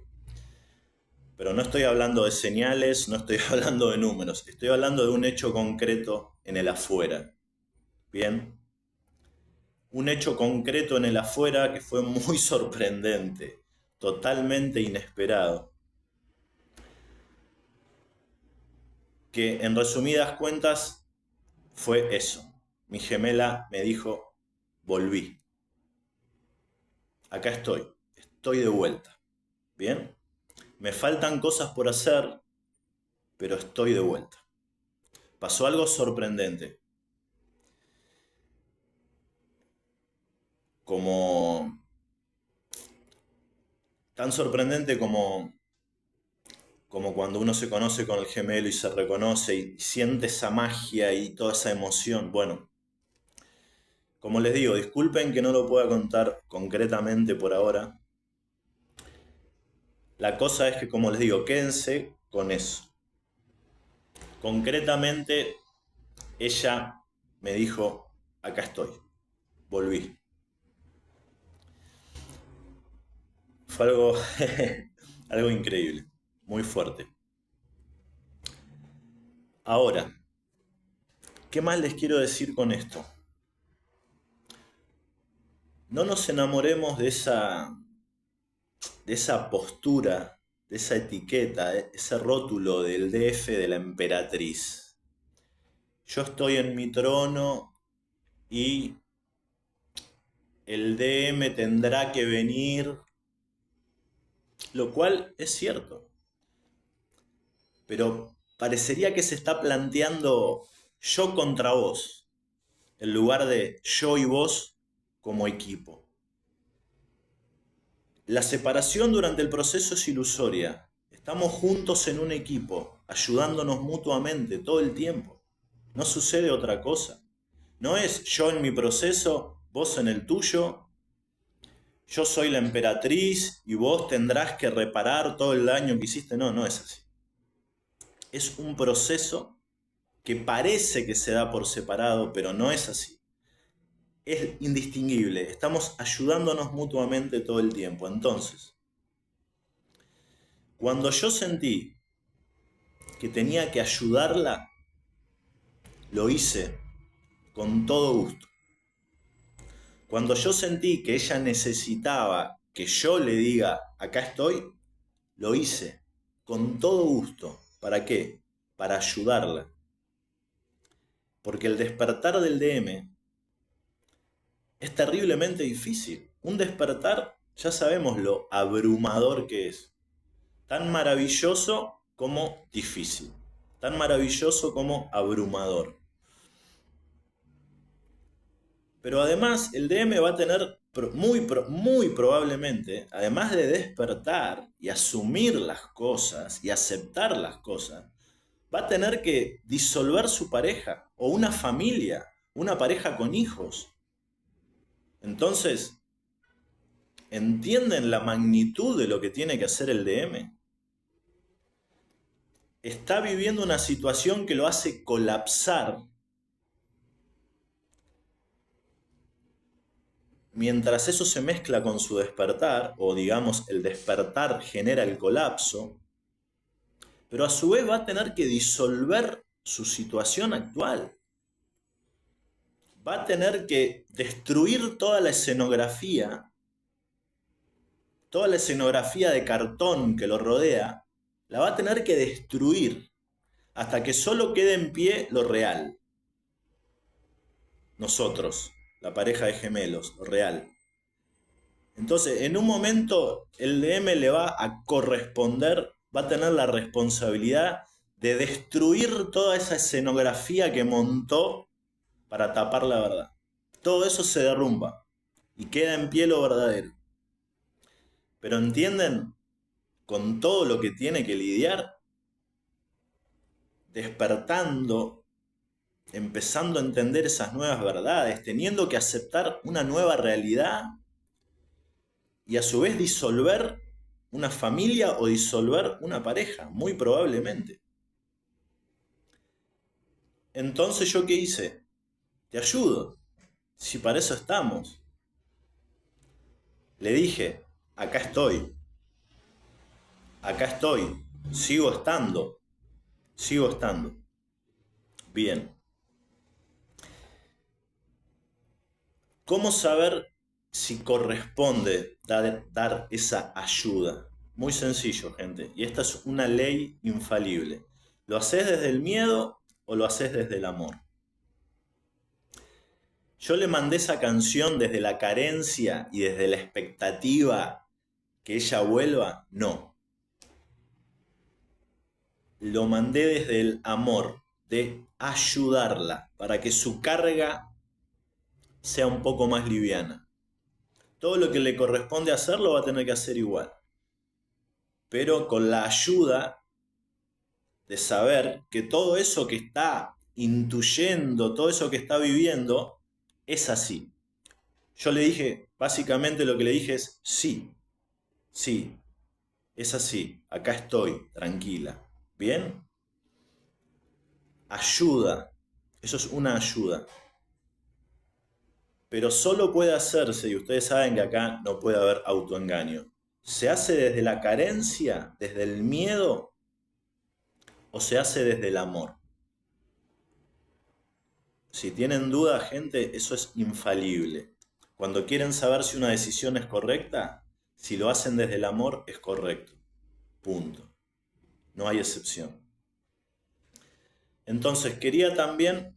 Pero no estoy hablando de señales, no estoy hablando de números, estoy hablando de un hecho concreto en el afuera. ¿Bien? Un hecho concreto en el afuera que fue muy sorprendente, totalmente inesperado. Que en resumidas cuentas fue eso. Mi gemela me dijo, volví. Acá estoy de vuelta. ¿Bien? Me faltan cosas por hacer, pero estoy de vuelta. Pasó algo sorprendente. Como... Tan sorprendente como cuando uno se conoce con el gemelo y se reconoce y siente esa magia y toda esa emoción. Bueno, como les digo, disculpen que no lo pueda contar concretamente por ahora. La cosa es que, como les digo, quédense con eso. Concretamente, ella me dijo, acá estoy, volví. Fue algo, algo increíble, muy fuerte. Ahora, ¿qué más les quiero decir con esto? No nos enamoremos de esa postura, de esa etiqueta, ese rótulo del DF de la emperatriz. Yo estoy en mi trono y el DM tendrá que venir, lo cual es cierto. Pero parecería que se está planteando yo contra vos, en lugar de yo y vos como equipo. La separación durante el proceso es ilusoria. Estamos juntos en un equipo, ayudándonos mutuamente todo el tiempo. No sucede otra cosa. No es yo en mi proceso, vos en el tuyo, yo soy la emperatriz y vos tendrás que reparar todo el daño que hiciste. No, no es así. es un proceso que parece que se da por separado, pero no es así. Es indistinguible, estamos ayudándonos mutuamente todo el tiempo. Entonces, cuando yo sentí que tenía que ayudarla, lo hice con todo gusto. Cuando yo sentí que ella necesitaba que yo le diga, acá estoy, lo hice con todo gusto. ¿Para qué? Para ayudarla. Porque el despertar del DM es terriblemente difícil. Un despertar, ya sabemos lo abrumador que es. Tan maravilloso como difícil. Tan maravilloso como abrumador. Pero además el DM va a tener muy probablemente, además de despertar y asumir las cosas y aceptar las cosas, va a tener que disolver su pareja o una familia, una pareja con hijos. Entonces, ¿entienden la magnitud de lo que tiene que hacer el DM? Está viviendo una situación que lo hace colapsar. Mientras eso se mezcla con su despertar, o digamos el despertar genera el colapso, pero a su vez va a tener que disolver su situación actual. Va a tener que destruir toda la escenografía de cartón que lo rodea, la va a tener que destruir hasta que solo quede en pie lo real. Nosotros, la pareja de gemelos, lo real. Entonces, en un momento el DM le va a corresponder, va a tener la responsabilidad de destruir toda esa escenografía que montó para tapar la verdad. Todo eso se derrumba y queda en pie lo verdadero. Pero ¿entienden con todo lo que tiene que lidiar? Despertando, empezando a entender esas nuevas verdades, teniendo que aceptar una nueva realidad y a su vez disolver una familia o disolver una pareja, muy probablemente. Entonces, ¿yo qué hice? Te ayudo, si para eso estamos. Le dije, acá estoy, sigo estando. Bien. ¿Cómo saber si corresponde dar esa ayuda? Muy sencillo, gente. Y esta es una ley infalible. ¿Lo haces desde el miedo o lo haces desde el amor? Yo le mandé esa canción desde la carencia y desde la expectativa que ella vuelva. No. Lo mandé desde el amor, de ayudarla, para que su carga sea un poco más liviana. Todo lo que le corresponde hacer lo va a tener que hacer igual. Pero con la ayuda de saber que todo eso que está intuyendo, todo eso que está viviendo, es así. Yo le dije, básicamente lo que le dije es, sí, es así, acá estoy, tranquila. ¿Bien? Ayuda, eso es una ayuda. Pero solo puede hacerse, y ustedes saben que acá no puede haber autoengaño. ¿Se hace desde la carencia, desde el miedo, o se hace desde el amor? Si tienen duda, gente, eso es infalible. Cuando quieren saber si una decisión es correcta, si lo hacen desde el amor, es correcto. Punto. No hay excepción. Entonces, quería también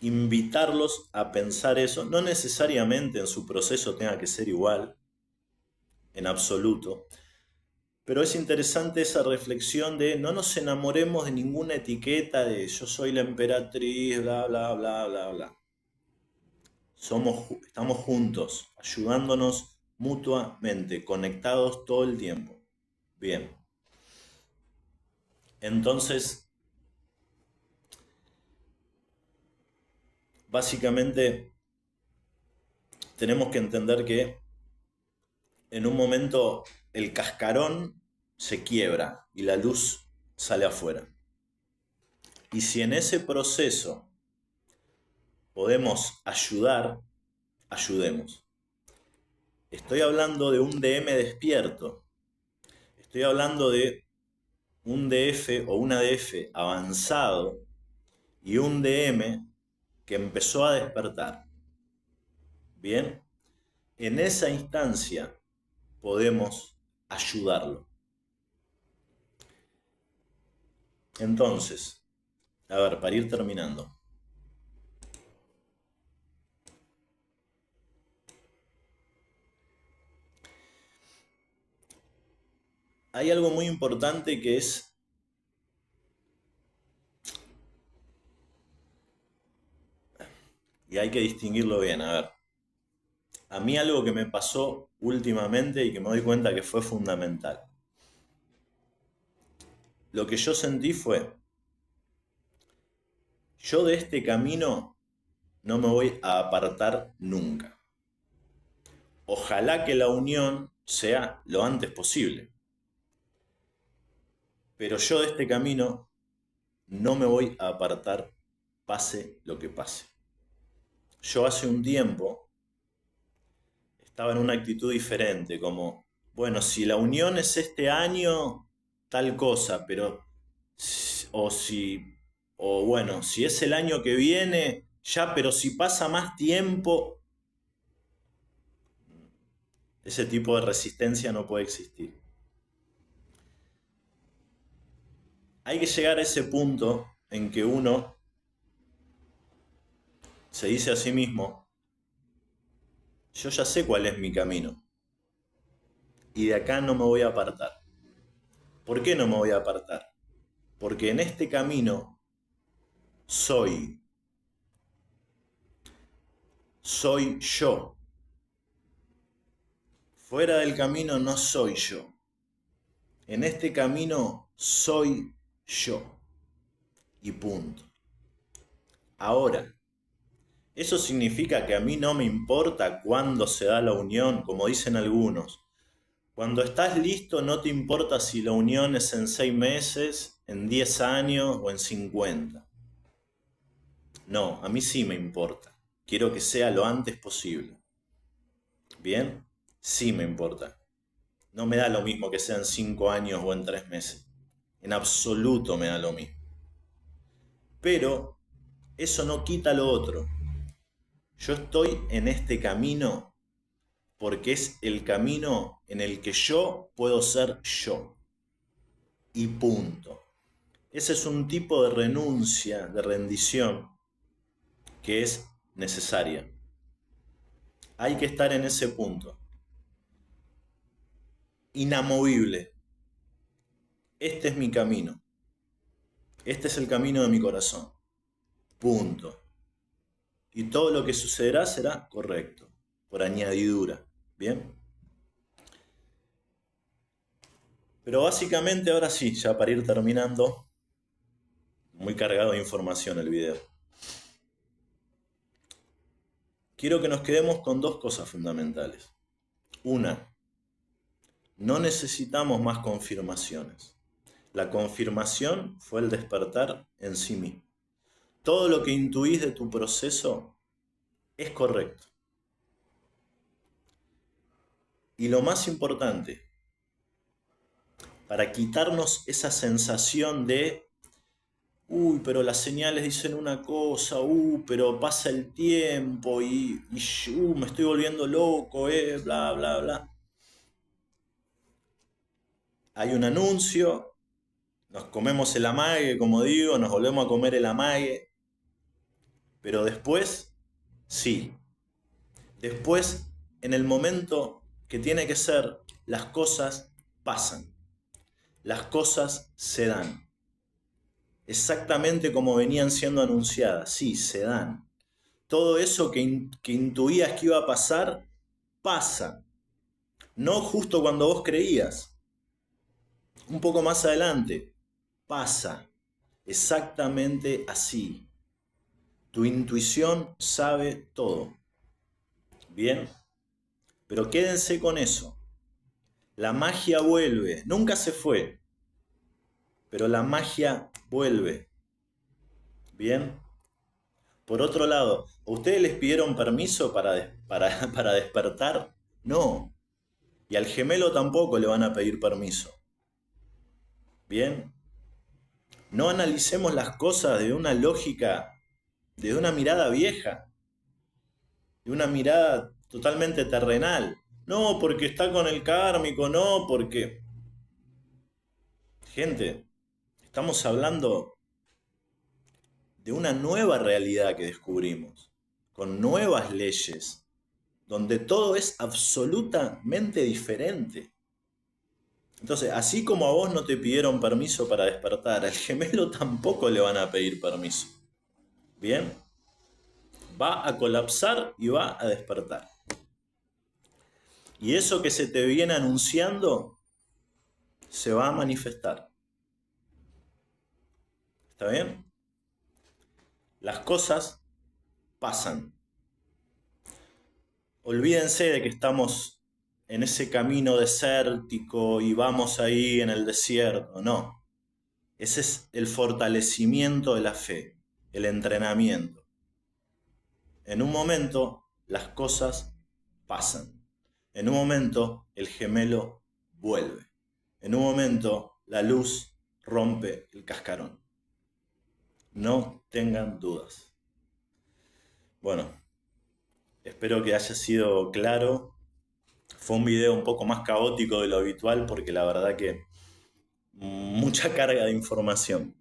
invitarlos a pensar eso. No necesariamente en su proceso tenga que ser igual, en absoluto. Pero es interesante esa reflexión de no nos enamoremos de ninguna etiqueta de yo soy la emperatriz, bla, bla, bla, bla, bla. Estamos juntos, ayudándonos mutuamente, conectados todo el tiempo. Bien. Entonces, básicamente, tenemos que entender que en un momento el cascarón se quiebra y la luz sale afuera. Y si en ese proceso podemos ayudar, ayudemos. Estoy hablando de un DM despierto. Estoy hablando de un DF o una DF avanzado y un DM que empezó a despertar. Bien, en esa instancia podemos ayudarlo. Entonces, a ver, para ir terminando. Hay algo muy importante que es y hay que distinguirlo bien. A ver, a mí algo que me pasó últimamente y que me doy cuenta que fue fundamental. Lo que yo sentí fue, yo de este camino no me voy a apartar nunca. Ojalá que la unión sea lo antes posible. Pero yo de este camino no me voy a apartar pase lo que pase. Yo hace un tiempo estaba en una actitud diferente, como, bueno, si la unión es este año, tal cosa, pero, o bueno, si es el año que viene, ya, pero si pasa más tiempo, ese tipo de resistencia no puede existir. Hay que llegar a ese punto en que uno se dice a sí mismo, yo ya sé cuál es mi camino y de acá no me voy a apartar. ¿Por qué no me voy a apartar? Porque en este camino soy yo. Fuera del camino no soy yo. En este camino soy yo. Y punto. Ahora, ¿eso significa que a mí no me importa cuándo se da la unión, como dicen algunos? Cuando estás listo no te importa si la unión es en 6 meses, en 10 años o en 50. No, a mí sí me importa. Quiero que sea lo antes posible. ¿Bien? Sí me importa. No me da lo mismo que sea en 5 años o en 3 meses. En absoluto me da lo mismo. Pero eso no quita lo otro. Yo estoy en este camino porque es el camino en el que yo puedo ser yo. Y punto. Ese es un tipo de renuncia, de rendición, que es necesaria. Hay que estar en ese punto. Inamovible. Este es mi camino. Este es el camino de mi corazón. Punto. Y todo lo que sucederá será correcto, por añadidura. ¿Bien? Pero básicamente ahora sí, ya para ir terminando, muy cargado de información el video. Quiero que nos quedemos con dos cosas fundamentales. Una, no necesitamos más confirmaciones. La confirmación fue el despertar en sí mismo. Todo lo que intuís de tu proceso es correcto. Y lo más importante, para quitarnos esa sensación de uy, pero las señales dicen una cosa, pero pasa el tiempo y me estoy volviendo loco, bla, bla, bla. Hay un anuncio, nos comemos el amague, como digo, nos volvemos a comer el amague, pero después, sí. Después, en el momento que tiene que ser, las cosas pasan. Las cosas se dan. Exactamente como venían siendo anunciadas, sí, se dan. Todo eso que intuías que iba a pasar, pasa. No justo cuando vos creías. Un poco más adelante, pasa. Exactamente así. Tu intuición sabe todo. ¿Bien? Pero quédense con eso. La magia vuelve. Nunca se fue. Pero la magia vuelve. Bien. Por otro lado, ¿a ustedes les pidieron permiso para despertar? No. Y al gemelo tampoco le van a pedir permiso. Bien. No analicemos las cosas de una lógica, de una mirada vieja, de una mirada totalmente terrenal. No, porque está con el kármico, no, porque... Gente, estamos hablando de una nueva realidad que descubrimos, con nuevas leyes, donde todo es absolutamente diferente. Entonces, así como a vos no te pidieron permiso para despertar, al gemelo tampoco le van a pedir permiso. ¿Bien? Va a colapsar y va a despertar. Y eso que se te viene anunciando se va a manifestar. ¿Está bien? Las cosas pasan. Olvídense de que estamos en ese camino desértico y vamos ahí en el desierto. No. Ese es el fortalecimiento de la fe, el entrenamiento. En un momento las cosas pasan. En un momento el gemelo vuelve. En un momento la luz rompe el cascarón. No tengan dudas. Bueno, espero que haya sido claro. Fue un video un poco más caótico de lo habitual porque la verdad que mucha carga de información.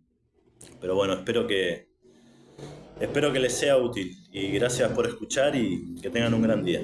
Pero bueno, espero que les sea útil y gracias por escuchar y que tengan un gran día.